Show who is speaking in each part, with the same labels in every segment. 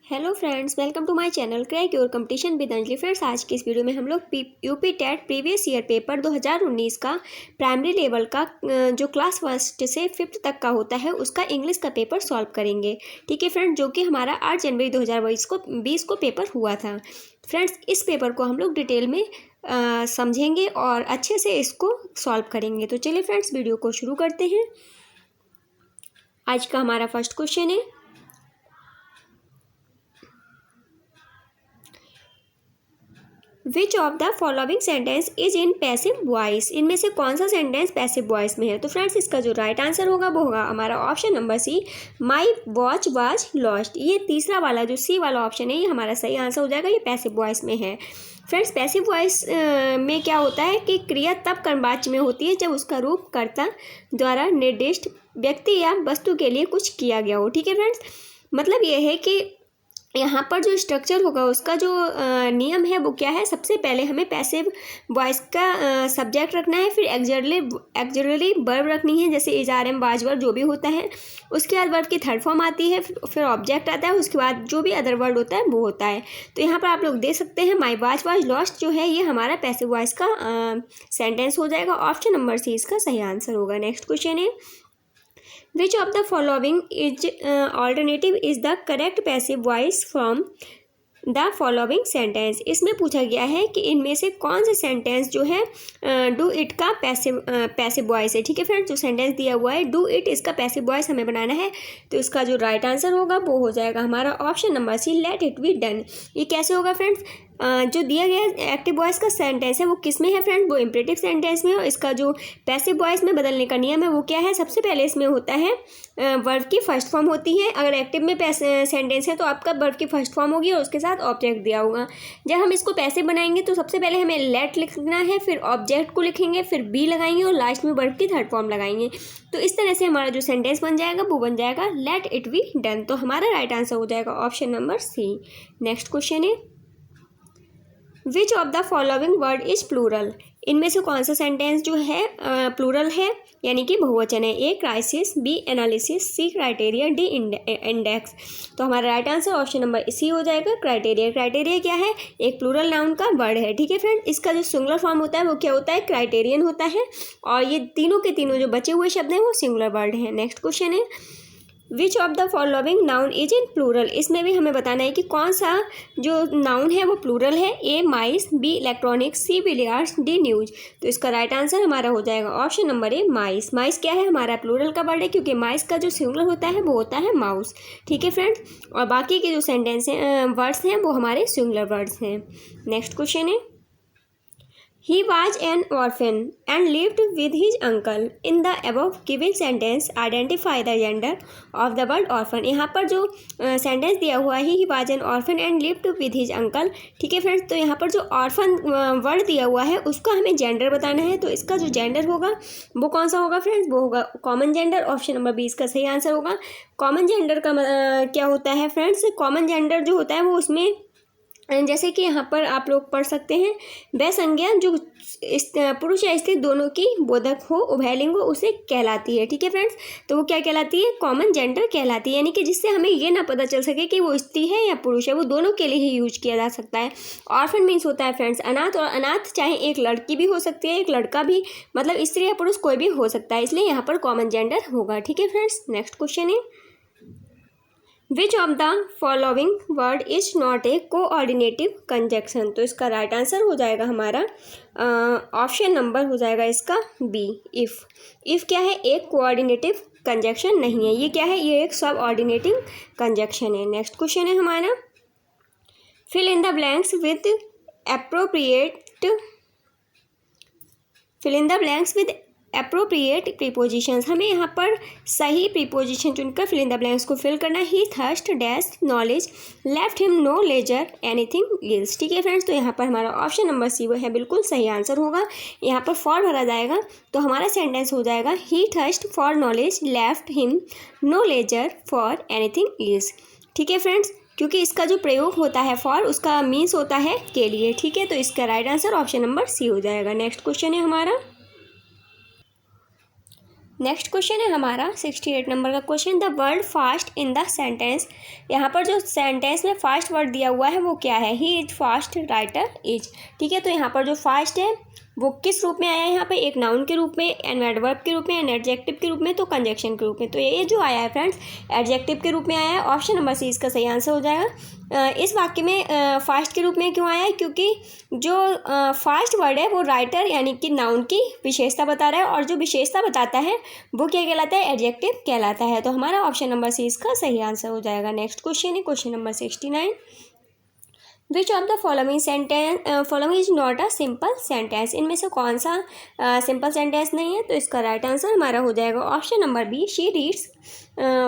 Speaker 1: Hello friends, welcome to my channel crack your competition with Anjali. Friends, आज की इस video में हम लोग UP TET previous year paper 2019 का प्राइमरी लेवल का जो क्लास फर्स्ट से फिफ्थ तक का होता है उसका इंग्लिश का पेपर सॉल्व करेंगे। ठीक है फ्रेंड्स, जो कि हमारा 8 जनवरी 2020 को पेपर हुआ था। फ्रेंड्स, इस पेपर को हम लोग डिटेल में समझेंगे और अच्छे से इसको सॉल्व करेंगे। तो चलिए फ्रेंड्स, वीडियो को शुरू करते हैं। आज का हमारा फर्स्ट क्वेश्चन है, which of the following sentence is in passive voice. इनमें से कौन सा सेंटेंस पैसिव वॉइस में है? तो फ्रेंड्स, इसका जो राइट आंसर होगा वो होगा हमारा option number C, my watch was lost. ये तीसरा वाला जो सी वाला ऑप्शन है ये हमारा सही आंसर हो जाएगा, ये पैसिव वॉइस में है। फ्रेंड्स, पैसिव वॉइस में क्या होता है कि क्रिया तब कर्मवाच्य में होती है जब उसका रूप कर्ता द्वारा निर्दिष्ट व्यक्ति या वस्तु के लिए कुछ किया गया हो। ठीक है फ्रेंड्स, मतलब ये है कि यहाँ पर जो स्ट्रक्चर होगा उसका जो नियम है वो क्या है, सबसे पहले हमें पैसिव वॉइस का सब्जेक्ट रखना है, फिर एक्जुअली वर्ब रखनी है, जैसे is are am was were जो भी होता है। उसके बाद वर्ब की थर्ड फॉर्म आती है, फिर ऑब्जेक्ट आता है, उसके बाद जो भी अदर वर्ड होता है वो होता है। तो यहाँ पर आप लोग देख सकते हैं माई वाज लॉस्ट जो है ये हमारा पैसिव वॉइस का सेंटेंस हो जाएगा। ऑप्शन नंबर सी इसका सही आंसर होगा। नेक्स्ट क्वेश्चन है, which of the following is alternative is the correct passive voice from the following sentence. इसमें पूछा गया है कि इनमें से कौन से सेंटेंस जो है डू इट का पैसिव वॉइस है। ठीक है फ्रेंड्स, जो सेंटेंस दिया हुआ है डू इट, इसका पैसिव वॉइस हमें बनाना है। तो इसका जो राइट आंसर होगा वो हो जाएगा हमारा option number C, let it be done. ये कैसे होगा फ्रेंड्स? जो दिया गया एक्टिव वॉइस का सेंटेंस है वो किस में है फ्रेंड्स? वो इम्परेटिव सेंटेंस में। और इसका जो पैसिव वॉइस में बदलने का नियम है वो क्या है? सबसे पहले इसमें होता है वर्ब की फर्स्ट फॉर्म होती है। अगर एक्टिव में सेंटेंस है तो आपका वर्ब की फर्स्ट फॉर्म होगी और उसके साथ ऑब्जेक्ट दिया होगा। जब हम इसको पैसिव बनाएंगे तो सबसे पहले हमें लेट लिखना है, फिर ऑब्जेक्ट को लिखेंगे, फिर बी लगाएंगे और लास्ट में वर्ब की थर्ड फॉर्म लगाएंगे। तो इस तरह से हमारा जो सेंटेंस बन जाएगा वो बन जाएगा लेट इट बी डन। तो हमारा राइट आंसर हो जाएगा option number C. Next question है, which of the following word is plural. इनमें से कौन सा सेंटेंस जो है प्लूरल है यानी कि बहुवचन है? A crisis, B analysis, C criteria, D index. तो हमारा right answer option number C हो जाएगा क्राइटेरिया। क्राइटेरिया क्या है? एक प्लूरल नाउन का वर्ड है। ठीक है फ्रेंड, इसका जो सिंगुलर फॉर्म होता है वो क्या होता है? क्राइटेरियन होता है। और ये तीनों के तीनों जो बचे हुए शब्द हैं वो सिंगुलर वर्ड हैं। नेक्स्ट क्वेश्चन है, which of the following noun is in plural. इसमें भी हमें बताना है कि कौन सा जो नाउन है वो प्लूरल है। ए माइस, बी इलेक्ट्रॉनिक्स, सी बिलियर्ड्स, डी न्यूज। तो इसका राइट आंसर हमारा हो जाएगा ऑप्शन नंबर ए, माइस। माइस क्या है? हमारा प्लूरल का वर्ड है क्योंकि माइस का जो सिंगुलर होता है वो होता है माउस। ठीक है फ्रेंड्स, और बाकी के जो सेंटेंस हैं वर्ड्स हैं वो हमारे सिंगुलर वर्ड्स हैं। नेक्स्ट क्वेश्चन है, He was an orphan and lived with his uncle. In the above given sentence, identify the gender of the word orphan. यहाँ पर जो सेंटेंस दिया हुआ है he was an orphan and lived with his uncle। ठीक है friends, तो यहाँ पर जो ऑर्फन वर्ड दिया हुआ है उसका हमें जेंडर बताना है। तो इसका जो जेंडर होगा वो कौन सा होगा फ्रेंड्स? वो होगा common gender. Option number B इसका सही आंसर होगा। कॉमन जेंडर का क्या होता है फ्रेंड्स? कॉमन जेंडर जो होता है वो उसमें जैसे कि यहाँ पर आप लोग पढ़ सकते हैं, वह संज्ञा जो पुरुष या स्त्री दोनों की बोधक हो, उभयलिंग हो, उसे कहलाती है। ठीक है फ्रेंड्स, तो वो क्या कहलाती है? कॉमन जेंडर कहलाती है। यानी कि जिससे हमें ये ना पता चल सके कि वो स्त्री है या पुरुष है, वो दोनों के लिए ही यूज किया जा सकता है। ऑर्फन मीन्स होता है फ्रेंड्स अनाथ, और अनाथ चाहे एक लड़की भी हो सकती है एक लड़का भी, मतलब स्त्री या पुरुष कोई भी हो सकता है, इसलिए यहाँ पर कॉमन जेंडर होगा। ठीक है फ्रेंड्स, नेक्स्ट क्वेश्चन है, which of the following word is not a coordinative conjunction. तो इसका राइट आंसर हो जाएगा हमारा ऑप्शन नंबर हो जाएगा इसका बी, इफ़। इफ़ क्या है? एक कोऑर्डिनेटिव कंजक्शन नहीं है। ये क्या है? ये एक सब ऑर्डिनेटिंग कंजक्शन है। नेक्स्ट क्वेश्चन है हमारा, fill in the blanks with appropriate, fill in the blanks with appropriate prepositions. हमें यहाँ पर सही प्रीपोजिशन चुनकर फिल इन द ब्लैंक्स को फिल करना है। He thirst dash knowledge, left him no leisure anything else. ठीक है फ्रेंड्स, तो यहाँ पर हमारा ऑप्शन नंबर सी वो है बिल्कुल सही आंसर होगा। यहाँ पर फॉर भरा जाएगा तो हमारा सेंटेंस हो जाएगा his thirst for knowledge, left him no leisure for anything else. ठीक है फ्रेंड्स, क्योंकि इसका जो प्रयोग होता है फॉर उसका मीन्स होता है के लिए। ठीक है, तो इसका right answer option number C हो जाएगा। नेक्स्ट क्वेश्चन है हमारा, नेक्स्ट क्वेश्चन है हमारा 68 नंबर का question, the word fast in the sentence. यहाँ पर जो सेंटेंस में फास्ट वर्ड दिया हुआ है वो क्या है, he is fast writer is. ठीक है, तो यहाँ पर जो फास्ट है वो किस रूप में आया है, यहाँ पे एक नाउन के रूप में, एन एडवर्ब के रूप में, एन एडजेक्टिव के रूप में, तो कंजक्शन के रूप में। तो ये जो आया है फ्रेंड्स एडजेक्टिव के रूप में आया है। ऑप्शन नंबर सी इसका सही आंसर हो जाएगा। इस वाक्य में फास्ट के रूप में क्यों आया है, क्योंकि जो फास्ट वर्ड है वो राइटर यानी कि नाउन की विशेषता बता रहा है, और जो विशेषता बताता है वो क्या कहलाता है, एडजेक्टिव कहलाता है। तो हमारा ऑप्शन नंबर सी इसका सही आंसर हो जाएगा। नेक्स्ट क्वेश्चन है question number 69, which of the following is not a simple sentence. इनमें से कौन सा सिंपल सेंटेंस नहीं है, तो इसका राइट आंसर हमारा हो जाएगा option number B, she reads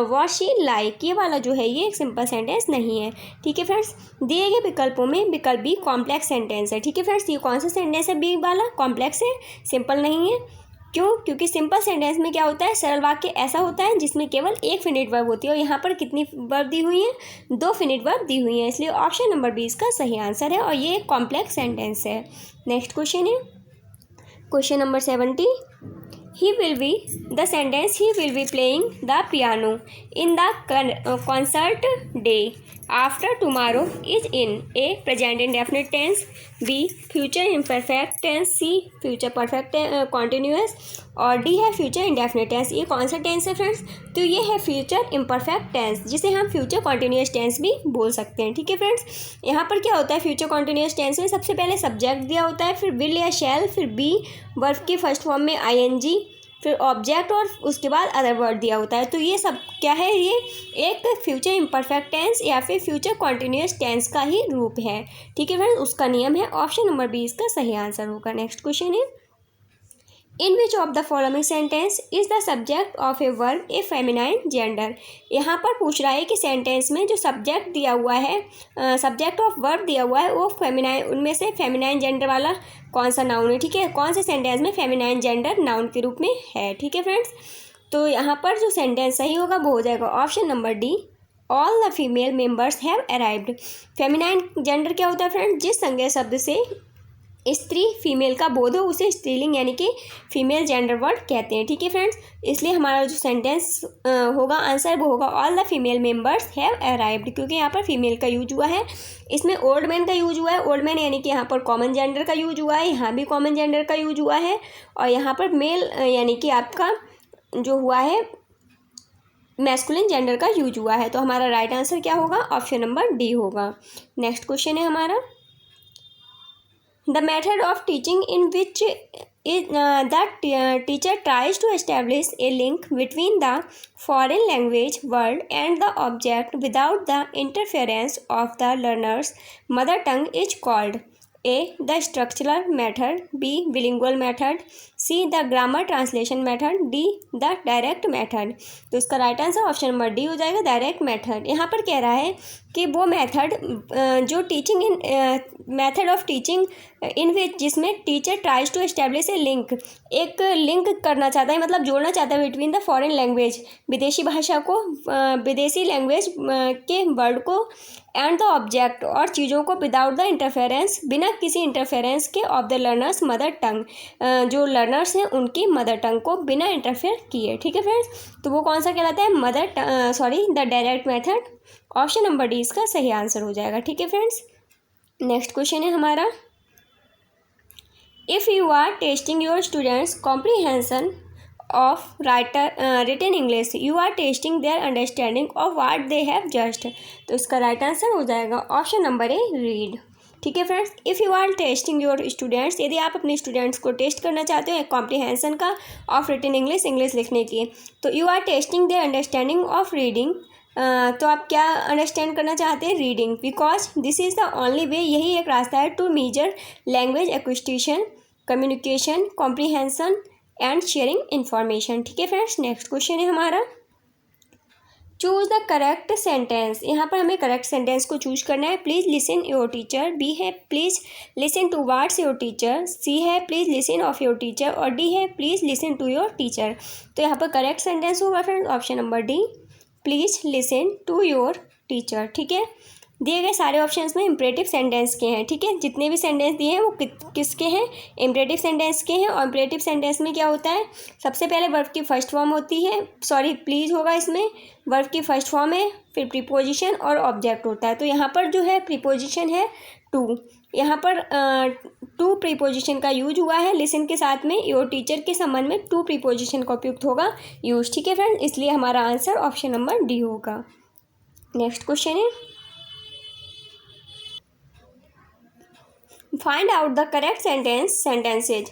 Speaker 1: what she like. ये वाला जो है ये एक सिंपल सेंटेंस नहीं है। ठीक है फ्रेंड्स, दिए गए विकल्पों में विकल्प बी कॉम्प्लेक्स सेंटेंस है। ठीक है फ्रेंड्स, ये कौन सा सेंटेंस है, बी वाला कॉम्प्लेक्स है, सिंपल नहीं है। क्यों, क्योंकि सिंपल सेंटेंस में क्या होता है, सरल वाक्य ऐसा होता है जिसमें केवल एक फिनिट वर्ब होती है, और यहाँ पर कितनी वर्ब दी हुई है, 2 फिनिट वर्ब दी हुई है, इसलिए ऑप्शन नंबर बी इसका सही आंसर है, और ये एक कॉम्प्लेक्स सेंटेंस है। नेक्स्ट क्वेश्चन है question number 70, he will be the sentence he will be playing the piano in the concert day after tomorrow is in A present indefinite tense, B future imperfect tense, C future perfect continuous, और D है future indefinite tense। ये कौन सा tense है friends, तो ये है future imperfect tense, जिसे हम future continuous tense भी बोल सकते हैं। ठीक है फ्रेंड्स, यहाँ पर क्या होता है future continuous tense में सबसे पहले सब्जेक्ट दिया होता है, फिर will या shall, फिर be वर्ब की फर्स्ट फॉर्म में ing, फिर ऑब्जेक्ट, और उसके बाद अदर वर्ड दिया होता है। तो ये सब क्या है, ये एक फ्यूचर इम्परफेक्ट टेंस या फिर फ्यूचर कॉन्टिन्यूस टेंस का ही रूप है। ठीक है फ्रेंड्स, उसका नियम है, ऑप्शन नंबर बी इसका सही आंसर होगा। नेक्स्ट क्वेश्चन है, in which of the following sentence is the subject of a verb a feminine gender. यहाँ पर पूछ रहा है कि सेंटेंस में जो सब्जेक्ट दिया हुआ है, सब्जेक्ट ऑफ वर्ब दिया हुआ है वो फेमिनाइन, उनमें से फेमिनाइन जेंडर वाला कौन सा नाउन है। ठीक है, कौन से सेंटेंस में फेमिनाइन जेंडर नाउन के रूप में है। ठीक है फ्रेंड्स, तो यहाँ पर जो सेंटेंस सही होगा वो हो जाएगा option number D, all the female members have arrived. Feminine gender क्या होता है फ्रेंड्स, जिस संज्ञा शब्द से स्त्री फीमेल का बोध हो उसे स्त्रीलिंग यानी कि फीमेल जेंडर वर्ड कहते हैं। ठीक है फ्रेंड्स, इसलिए हमारा जो सेंटेंस होगा आंसर वो होगा all the female members have arrived, क्योंकि यहाँ पर फीमेल का यूज हुआ है, इसमें ओल्ड मैन का यूज हुआ है। ओल्ड मैन यानी कि यहाँ पर कॉमन जेंडर का यूज हुआ है, यहाँ भी कॉमन जेंडर का यूज हुआ है, और यहाँ पर मेल यानी कि आपका जो हुआ है मैस्कुलिन जेंडर का यूज हुआ है। तो हमारा राइट आंसर क्या होगा, ऑप्शन नंबर डी होगा। नेक्स्ट क्वेश्चन है हमारा, the method of teaching in which teacher tries to establish a link between the foreign language word and the object without the interference of the learner's mother tongue is called A the structural method, B bilingual method, C the grammar translation method, D the direct method। तो इसका right answer option number D हो जाएगा, direct method. यहाँ पर कह रहा है कि वो मेथड जो teaching in method of teaching in which जिसमें teacher tries to establish a link, एक लिंक करना चाहता है, मतलब जोड़ना चाहता है बिटवीन द फॉरेन लैंग्वेज, विदेशी भाषा को, विदेशी लैंग्वेज के वर्ड को, एंड द ऑब्जेक्ट और चीज़ों को, विदाउट द इंटरफेरेंस बिना किसी इंटरफेरेंस के, of the learners mother tongue, जो लर्नर्स हैं उनकी मदर टंग को बिना इंटरफेयर किए। ठीक है फ्रेंड्स, तो वो कौन सा कहलाता है, the direct method. Option number D इसका सही आंसर हो जाएगा। ठीक है फ्रेंड्स, नेक्स्ट क्वेश्चन है हमारा, if you are testing your students comprehension of written English, you are testing their understanding of what they have just. तो इसका राइट आंसर हो जाएगा ऑप्शन नंबर ए, रीड। ठीक है friends, if you are testing your students, यदि आप अपने students को टेस्ट करना चाहते हो कॉम्प्रीहेंशन का ऑफ रिटन इंग्लिश, इंग्लिश लिखने की, तो you are testing their understanding of reading, तो आप क्या अंडरस्टैंड करना चाहते हैं, reading, because this is the only way, यही एक रास्ता है to measure language acquisition, communication, comprehension and sharing information. ठीक है फ्रेंड्स, नेक्स्ट क्वेश्चन है हमारा, चूज द करेक्ट सेंटेंस। यहाँ पर हमें करेक्ट सेंटेंस को चूज करना है। Please listen your teacher, B है please listen to what's your teacher, C है please listen of your teacher, और डी है please listen to your teacher. तो यहाँ पर करेक्ट सेंटेंस होगा friends option number D, please listen to your teacher. ठीक है, दिए गए सारे ऑप्शंस में इम्परेटिव सेंटेंस के हैं, ठीक है। जितने भी सेंटेंस दिए हैं वो किसके हैं, इम्परेटिव सेंटेंस के हैं। और इम्परेटिव सेंटेंस में क्या होता है, सबसे पहले वर्ब की फर्स्ट फॉर्म होती है, सॉरी प्लीज होगा इसमें, वर्ब की फर्स्ट फॉर्म है, फिर प्रीपोजिशन और ऑब्जेक्ट होता है। तो यहाँ पर जो है प्रीपोजिशन है टू, यहाँ पर टू प्रीपोजिशन का यूज हुआ है लिसन के साथ में, योर टीचर के संबंध में टू प्रीपोजिशन का उपयुक्त होगा यूज, ठीक है फ्रेंड। इसलिए हमारा आंसर ऑप्शन नंबर डी होगा। नेक्स्ट क्वेश्चन है, find out the correct sentences.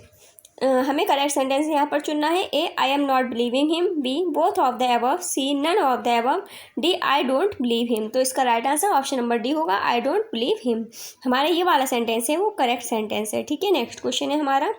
Speaker 1: हमें करेक्ट सेंटेंस यहाँ पर चुनना है। A, I am not believing him. B, both of the above. C, none of the above. D, I don't believe him. तो इसका right answer option number D होगा, I don't believe him. हमारा ये वाला सेंटेंस है वो correct sentence है, ठीक है। नेक्स्ट क्वेश्चन है हमारा,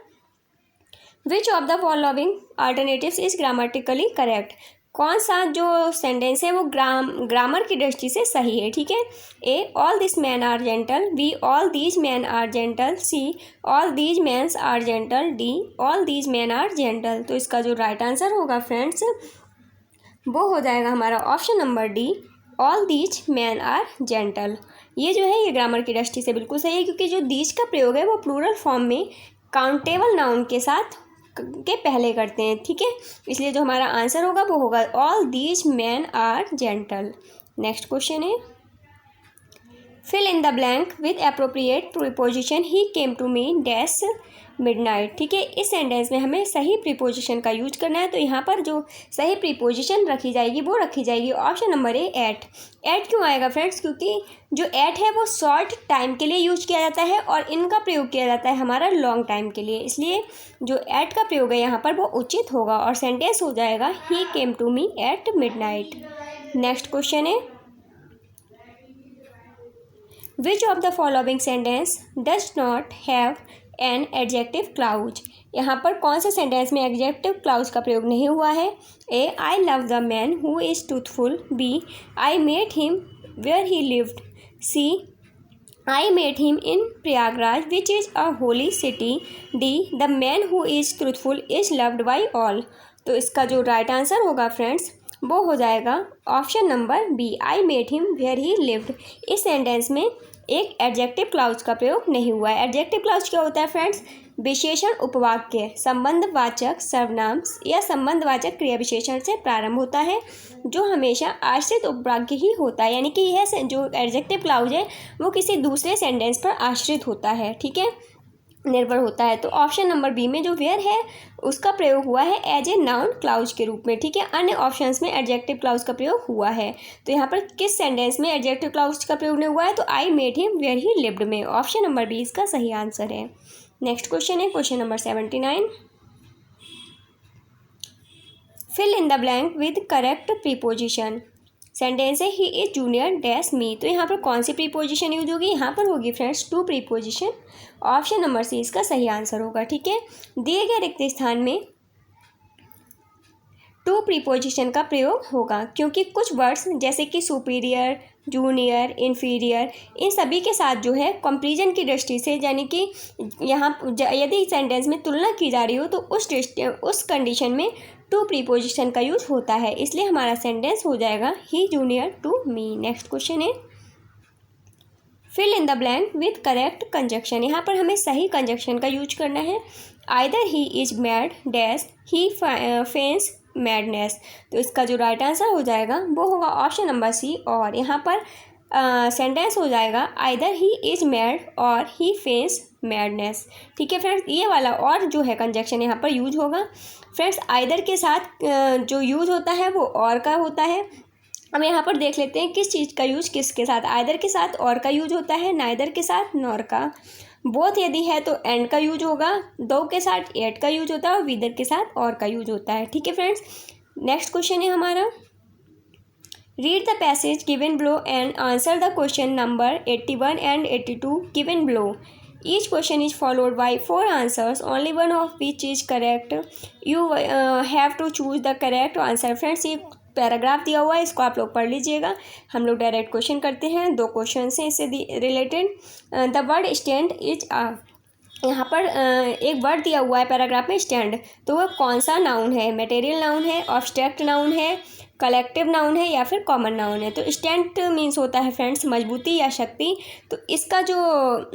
Speaker 1: विच of the following alternatives is grammatically correct. कौन सा जो सेंटेंस है वो ग्रामर की दृष्टि से सही है, ठीक है। A, all this man are gentle. B, all these man are gentle. C, all these mans are gentle. D, all these man are gentle. तो इसका जो राइट आंसर होगा फ्रेंड्स वो हो जाएगा हमारा option number D, all these man are gentle. ये जो है ये ग्रामर की दृष्टि से बिल्कुल सही है, क्योंकि जो दीज का प्रयोग है वो प्लूरल फॉर्म में काउंटेबल नाउन के साथ के पहले करते हैं, ठीक है। इसलिए जो हमारा आंसर होगा वो होगा all these man are gentle. Next question है, fill in the blank with appropriate preposition, he came to me dash midnight, ठीक है। इस सेंटेंस में हमें सही प्रीपोजिशन का यूज करना है। तो यहाँ पर जो सही प्रीपोजिशन रखी जाएगी वो रखी जाएगी option number A, at. At क्यों आएगा फ्रेंड्स, क्योंकि जो एट है वो शॉर्ट टाइम के लिए यूज किया जाता है और इनका प्रयोग किया जाता है हमारा लॉन्ग टाइम के लिए, इसलिए जो एट का प्रयोग है यहाँ पर वो उचित होगा और सेंटेंस हो जाएगा he came to me at midnight. Next question है, which of the following sentence does not have an adjective clause. यहाँ पर कौन से सेंटेंस में एडजेक्टिव क्लाउज का प्रयोग नहीं हुआ है। A, I love the man who is truthful. B, I met him where he lived. C, I met him in Prayagraj which is a holy city. D, the man who is truthful is loved by all. तो इसका जो right answer होगा friends वो हो जाएगा option number B, I met him where he lived. इस sentence में एक एडजेक्टिव क्लाउज का प्रयोग नहीं हुआ है। एडजेक्टिव क्लाउज क्या होता है फ्रेंड्स, विशेषण उपवाक्य संबंधवाचक सर्वनाम या संबंधवाचक क्रिया विशेषण से प्रारंभ होता है जो हमेशा आश्रित उपवाक्य ही होता है, यानी कि यह जो एडजेक्टिव क्लाउज है वो किसी दूसरे सेंटेंस पर आश्रित होता है, ठीक है, निर्भर होता है। तो ऑप्शन नंबर बी में जो वेयर है उसका प्रयोग हुआ है एज ए नाउन क्लाउज के रूप में, ठीक है। अन्य ऑप्शंस में एडजेक्टिव क्लाउज का प्रयोग हुआ है। तो यहाँ पर किस सेंटेंस में एडजेक्टिव क्लाउज का प्रयोग नहीं हुआ है, तो I met him where he lived में ऑप्शन नंबर बी इसका सही आंसर है। नेक्स्ट क्वेश्चन है question number 79, fill in the blank with correct preposition. Sentence है he is junior dash me. तो यहाँ पर कौन सी प्रीपोजिशन यूज होगी, यहाँ पर होगी friends two preposition. Option number C इसका सही आंसर होगा, ठीक है। दिए गए रिक्त स्थान में टू प्रीपोजिशन का प्रयोग होगा क्योंकि कुछ वर्ड्स जैसे कि सुपीरियर, जूनियर, इन्फीरियर, इन सभी के साथ जो है कंपैरिजन की दृष्टि से, यानी कि यहाँ यदि सेंटेंस में तुलना की जा रही हो तो उस कंडीशन में टू प्रीपोजिशन का यूज होता है, इसलिए हमारा सेंटेंस हो जाएगा he junior to me. Next question है fill in the blank with correct conjunction. यहाँ पर हमें सही कंजक्शन का यूज करना है। Either he is mad dash he feigns madness. तो इसका जो राइट आंसर हो जाएगा वो होगा ऑप्शन नंबर सी, और यहाँ पर सेंटेंस हो जाएगा आइदर ही इज मैड और ही फेंस मैडनेस, ठीक है फ्रेंड्स। ये वाला और जो है कंजक्शन यहाँ पर यूज होगा फ्रेंड्स, आइदर के साथ जो यूज होता है वो और का होता है। हम यहाँ पर देख लेते हैं किस चीज़ का यूज किसके साथ, आइदर के साथ और का यूज होता है, नाइदर के साथ नॉर का, बोथ यदि है तो एंड का यूज होगा, दो के साथ एट का यूज होता है और विदर के साथ और का यूज होता है, ठीक है फ्रेंड्स। नेक्स्ट क्वेश्चन है हमारा, read the passage given below and answer the question number 81 and 82 given below. Each question is followed by 4 answers, only one of which is correct. You have to choose the correct answer. Friends ये paragraph दिया हुआ है, इसको आप लोग पढ़ लीजिएगा। हम लोग डायरेक्ट क्वेश्चन करते हैं, 2 क्वेश्चन हैं इससे related. The word stand is यहाँ पर एक वर्ड दिया हुआ है पैराग्राफ में स्टैंड, तो वह कौन सा नाउन है, मटेरियल नाउन है, ऑब्स्ट्रैक्ट नाउन है, कलेक्टिव नाउन है या फिर कॉमन नाउन है। तो स्ट्रेंथ मीन्स होता है फ्रेंड्स मजबूती या शक्ति। तो इसका जो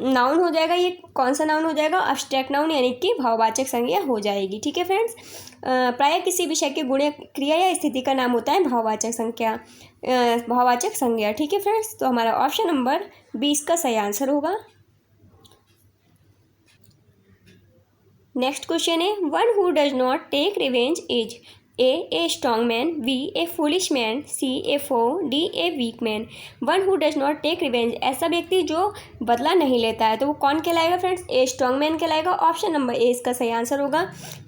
Speaker 1: नाउन हो जाएगा ये कौन सा नाउन हो जाएगा, अब्स्ट्रैक्ट नाउन यानी कि भाववाचक संज्ञा हो जाएगी। ठीक है फ्रेंड्स, प्रायः किसी विषय के गुण क्रिया या स्थिति का नाम होता है भाववाचक संज्ञा। ठीक है फ्रेंड्स, तो हमारा ऑप्शन नंबर 20 का सही आंसर होगा। नेक्स्ट क्वेश्चन है, one who does not take revenge is a strong man, B a foolish man, C a four, D a weak man. One who does not take revenge, ऐसा व्यक्ति जो बदला नहीं लेता है, तो वो कौन कहलाएगा फ्रेंड्स, ए स्ट्रॉन्ग मैन कहलाएगा। ऑप्शन नंबर ए इसका सही आंसर होगा।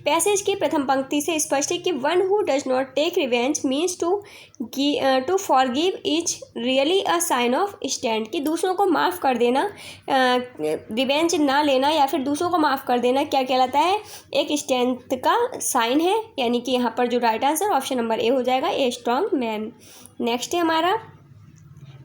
Speaker 1: पैसेज की प्रथम पंक्ति से स्पष्ट है कि one who does not take revenge means to forgive is really a sign of stand, कि दूसरों को माफ़ कर देना, रिवेंज ना लेना या फिर दूसरों को माफ़ कर देना क्या कहलाता है, एक स्ट्रेंथ का साइन है। यानी कि यहाँ पर जो राइट आंसर ऑप्शन नंबर ए हो जाएगा, ए स्ट्रॉन्ग मैन। नेक्स्ट है हमारा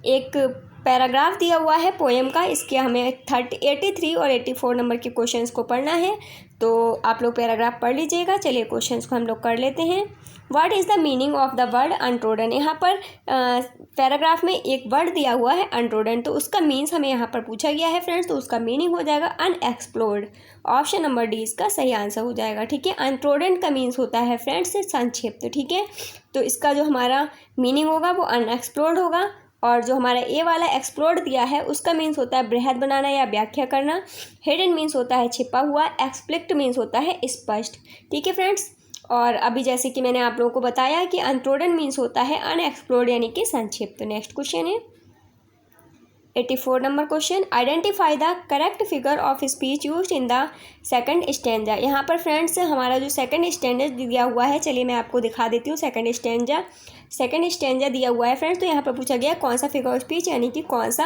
Speaker 1: एक पैराग्राफ दिया हुआ है पोएम का, इसके हमें 83 और 84 नंबर के क्वेश्चंस को पढ़ना है, तो आप लोग पैराग्राफ पढ़ लीजिएगा। चलिए क्वेश्चंस को हम लोग कर लेते हैं। What is the meaning of the word untrodden, यहाँ पर पैराग्राफ में एक वर्ड दिया हुआ है अनट्रोडन, तो उसका मीन्स हमें यहाँ पर पूछा गया है फ्रेंड्स, तो उसका मीनिंग हो जाएगा अनएक्सप्लोर्ड। ऑप्शन नंबर डी इसका सही आंसर हो जाएगा। ठीक है, अनट्रोडन का मीन्स होता है फ्रेंड्स संक्षिप्त। ठीक है, तो इसका जो हमारा मीनिंग होगा वो अनएक्सप्लोर्ड होगा। और जो हमारा ए वाला एक्सप्लोर्ड दिया है उसका मीन्स होता है बृहद बनाना या व्याख्या करना। हिडन मीन्स होता है छिपा हुआ। एक्सप्लिक्ट मीन्स होता है स्पष्ट। ठीक है फ्रेंड्स, और अभी जैसे कि मैंने आप लोगों को बताया कि अनट्रोडन मीन्स होता है अनएक्सप्लोर्ड यानी कि संक्षिप्त। नेक्स्ट क्वेश्चन है 84 number question, identify the correct figure of speech used in the second stanza. यहाँ पर फ्रेंड्स हमारा जो सेकंड स्टैंजा दिया हुआ है, चलिए मैं आपको दिखा देती हूँ। सेकंड स्टैंजा दिया हुआ है फ्रेंड्स, तो यहाँ पर पूछा गया कौन सा फिगर ऑफ स्पीच यानी कि कौन सा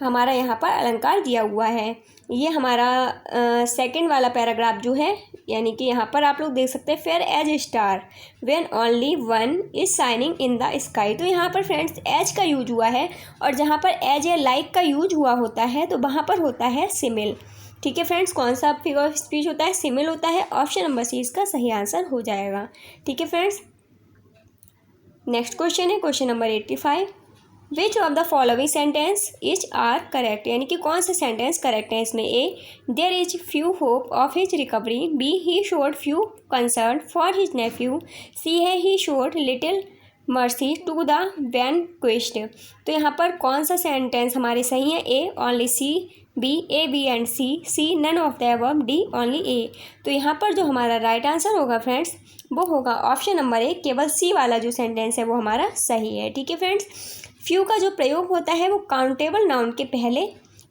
Speaker 1: हमारा यहाँ पर अलंकार दिया हुआ है। ये हमारा सेकंड वाला पैराग्राफ जो है, यानी कि यहाँ पर आप लोग देख सकते हैं fair as star when only one is shining in the sky. तो यहाँ पर फ्रेंड्स एज का यूज हुआ है, और जहाँ पर एज या लाइक का यूज हुआ होता है तो वहाँ पर होता है सिमिल। ठीक है फ्रेंड्स, कौन सा फिगर ऑफ स्पीच होता है, सिमिल होता है। ऑप्शन नंबर सी इसका सही आंसर हो जाएगा। ठीक है फ्रेंड्स, नेक्स्ट क्वेश्चन है question number 85, which of the following sentence is are correct, यानी कि कौन सा सेंटेंस करेक्ट है इसमें। A there is few hope of his recovery, B he showed few concern for his nephew, C है he showed little mercy to the vanquished. तो यहाँ पर कौन सा सेंटेंस हमारे सही है, A only C, B A B and C none of the above, D only A. तो यहाँ पर जो हमारा राइट आंसर होगा फ्रेंड्स वो होगा ऑप्शन नंबर ए, केवल सी वाला जो सेंटेंस है वो हमारा सही है। ठीक है फ्रेंड्स, फ्यू का जो प्रयोग होता है वो काउंटेबल नाउन के पहले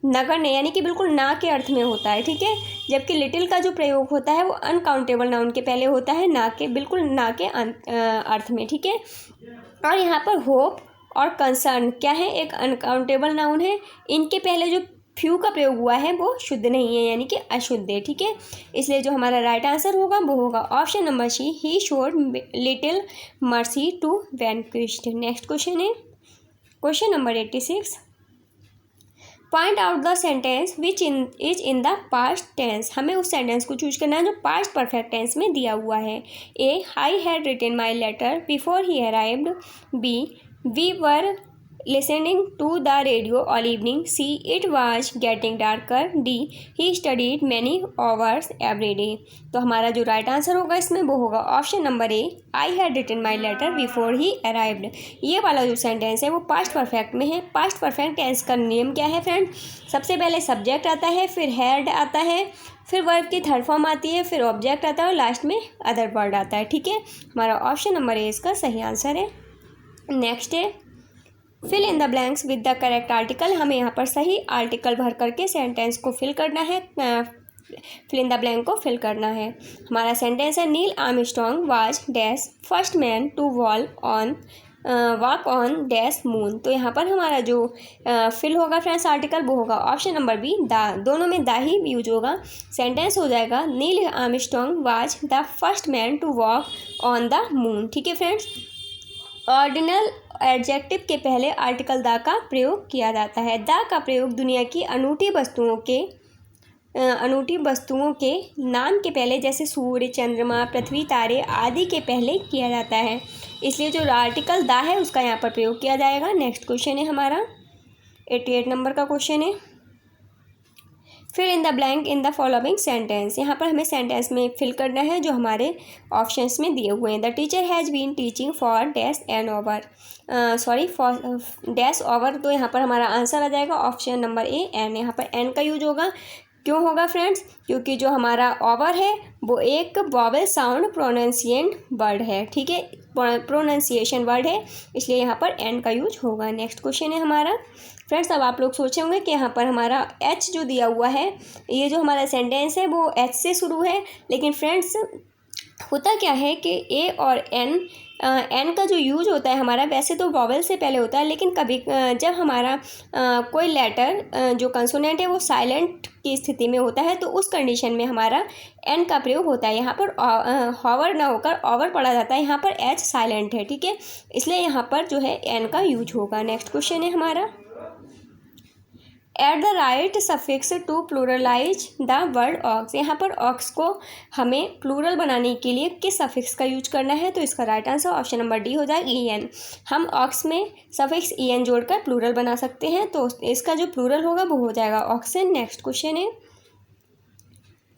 Speaker 1: नगण्य यानी कि बिल्कुल ना के अर्थ में होता है। ठीक है, जबकि लिटिल का जो प्रयोग होता है वो अनकाउंटेबल नाउन के पहले होता है, ना के बिल्कुल ना के अर्थ में। ठीक है, और यहाँ पर होप और कंसर्न क्या है, एक अनकाउंटेबल नाउन है, इनके पहले जो फ्यू का प्रयोग हुआ है वो शुद्ध नहीं है यानी कि अशुद्ध है। ठीक है, इसलिए जो हमारा राइट आंसर होगा वो होगा option number C, he showed little mercy to vanquished. Next question है question number 86, point out the sentence which is in the past tense. हमें उस सेंटेंस को चूज करना है जो पास्ट परफेक्ट टेंस में दिया हुआ है। A I had written my letter before he arrived, B we were listening to the radio all evening, C it was getting darker, D he studied many hours every day। तो हमारा जो right answer होगा इसमें वो होगा option number A, I had written my letter before he arrived. ये वाला जो सेंटेंस है वो पास्ट परफेक्ट में है। पास्ट परफेक्ट टेंस का नियम क्या है फ्रेंड, सबसे पहले सब्जेक्ट आता है, फिर हैड आता है, फिर वर्ब की थर्ड फॉर्म आती है, फिर ऑब्जेक्ट आता है और लास्ट में अदर वर्ड आता है। ठीक है, हमारा ऑप्शन नंबर ए इसका सही आंसर है। नेक्स्ट है fill in the blanks with the correct article. हमें यहाँ पर सही आर्टिकल भर करके सेंटेंस को फिल करना है, फिल इन द ब्लैंक को फिल करना है। हमारा सेंटेंस है Neil Armstrong was dash first man to walk on dash moon. तो यहाँ पर हमारा जो फिल होगा फ्रेंड्स आर्टिकल वो होगा ऑप्शन नंबर बी, द। दोनों में द ही यूज होगा। सेंटेंस हो जाएगा Neil Armstrong was the first man to walk on the moon. ठीक है फ्रेंड्स, ऑर्डिनल एडजेक्टिव के पहले आर्टिकल द का प्रयोग किया जाता है। द का प्रयोग दुनिया की अनूठी वस्तुओं के अनूठी वस्तुओं के नाम के पहले जैसे सूर्य, चंद्रमा, पृथ्वी, तारे आदि के पहले किया जाता है, इसलिए जो आर्टिकल द है उसका यहाँ पर प्रयोग किया जाएगा। नेक्स्ट क्वेश्चन है हमारा 88 नंबर का क्वेश्चन है, फिर इन the blank in the following sentence. यहाँ पर हमें सेंटेंस में फिल करना है जो हमारे ऑप्शंस में दिए हुए हैं। The teacher has been teaching for dash an hour, sorry for dash hour, तो यहाँ पर हमारा आंसर आ जाएगा ऑप्शन नंबर ए एन। यहाँ पर एन का यूज होगा, क्यों होगा फ्रेंड्स? क्योंकि जो हमारा ओवर है वो एक वॉवेल साउंड प्रोनाउंसिएंट वर्ड है, ठीक है, प्रोनाउंसिएशन वर्ड है, इसलिए यहाँ पर एन का यूज होगा। नेक्स्ट क्वेश्चन है हमारा फ्रेंड्स, अब आप लोग सोचे होंगे कि यहाँ पर हमारा एच जो दिया हुआ है, ये जो हमारा सेंटेंस है वो एच से शुरू है, लेकिन फ्रेंड्स होता क्या है कि ए और एन का जो यूज होता है हमारा वैसे तो वॉवेल से पहले होता है, लेकिन कभी जब हमारा कोई लेटर जो कंसोनेंट है वो साइलेंट की स्थिति में होता है तो उस कंडीशन में हमारा एन का प्रयोग होता है। यहाँ पर हॉवर ना होकर ओवर पढ़ा जाता है, यहाँ पर एच साइलेंट है, ठीक है, इसलिए यहाँ पर जो है एन का यूज होगा। नेक्स्ट क्वेश्चन है हमारा, add the right suffix to pluralise the word ox. यहाँ पर ऑक्स को हमें प्लूरल बनाने के लिए किस सफिक्स का यूज करना है? तो इसका right answer option number D हो जाएगा ई एन। हम ऑक्स में सफिक्स ई एन जोड़कर प्लूरल बना सकते हैं, तो इसका जो प्लूरल होगा वो हो जाएगा ऑक्सन। नेक्स्ट क्वेश्चन है,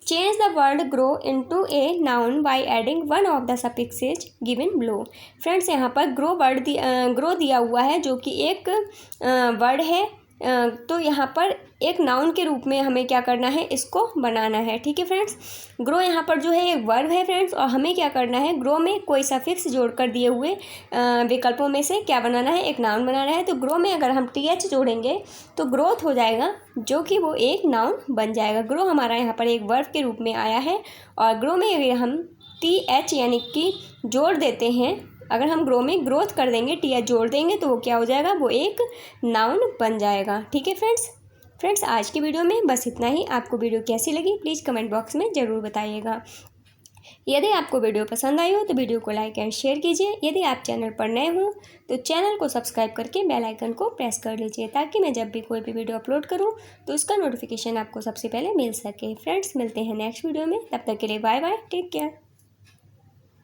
Speaker 1: change the word grow into a noun by adding one of the suffixes given below. Friends यहाँ पर ग्रो दिया हुआ है जो कि एक वर्ड है, तो यहाँ पर एक नाउन के रूप में हमें क्या करना है, इसको बनाना है, ठीक है फ्रेंड्स। ग्रो यहाँ पर जो है एक वर्ब है फ्रेंड्स, और हमें क्या करना है, ग्रो में कोई सफिक्स जोड़कर दिए हुए विकल्पों में से क्या बनाना है, एक नाउन बनाना है। तो ग्रो में अगर हम टी एच जोड़ेंगे तो ग्रोथ हो जाएगा, जो कि वो एक नाउन बन जाएगा। ग्रो हमारा यहाँ पर एक वर्ब के रूप में आया है, और ग्रो में अगर हम टी एच यानी कि जोड़ देते हैं, अगर हम ग्रो में ग्रोथ कर देंगे, टी एच जोड़ देंगे तो वो क्या हो जाएगा, वो एक नाउन बन जाएगा, ठीक है फ्रेंड्स आज की वीडियो में बस इतना ही। आपको वीडियो कैसी लगी प्लीज़ कमेंट बॉक्स में ज़रूर बताइएगा। यदि आपको वीडियो पसंद आई हो तो वीडियो को लाइक एंड शेयर कीजिए। यदि आप चैनल पर नए हो तो चैनल को सब्सक्राइब करके बेल आइकन को प्रेस कर लीजिए, ताकि मैं जब भी कोई भी वीडियो अपलोड करूं तो उसका नोटिफिकेशन आपको सबसे पहले मिल सके। फ्रेंड्स मिलते हैं नेक्स्ट वीडियो में, तब तक के लिए बाय बाय, टेक केयर।